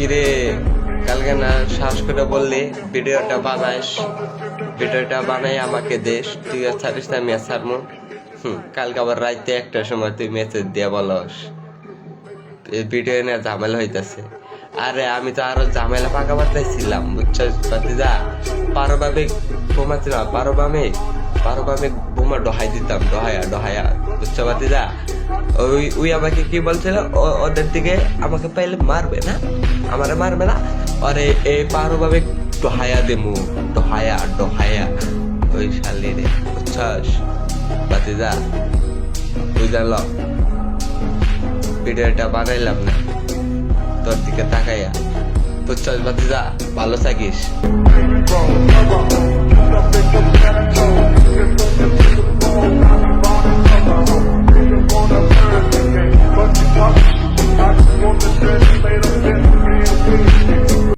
কিরে কালকে না সাহস করে বললি ভিডিওটা বানাইস, ভিডিওটা বানাই আমাকে দেশ, তুই আর ছাড়িস না, আমি আর ছাড়মু। কালকে আবার রাইতে একটার সময় তুই মেসেজ দিয়া বলস ভিডিও নিয়ে ঝামেলা হইতেছে। আরে আমি তো আরো ঝামেলা পাকাবার চাইছিলাম, বুঝছিস ভাতিজা? পারমাণবিক বোমা ছিল, পারমাণবিক বোমা ডহাই দিতাম, ডহায়া বুঝছো ভাতিজা? ওই আমাকে কি বলছিল, ওদের দিকে আমাকে পাইলে মারবে না, আমারে মারবে না, আরে এই পারমাণবিক ডহায়া দেমু, ডহায়া ওই শালি রে, বুঝছস ভাতিজা? বুঝাল ভিডিওটা বানাইলাম না তোর দিকে তাকাইয়া, বুঝছস ভাতিজা? ভালো থাকিস। But you talk, I just want the dress made up in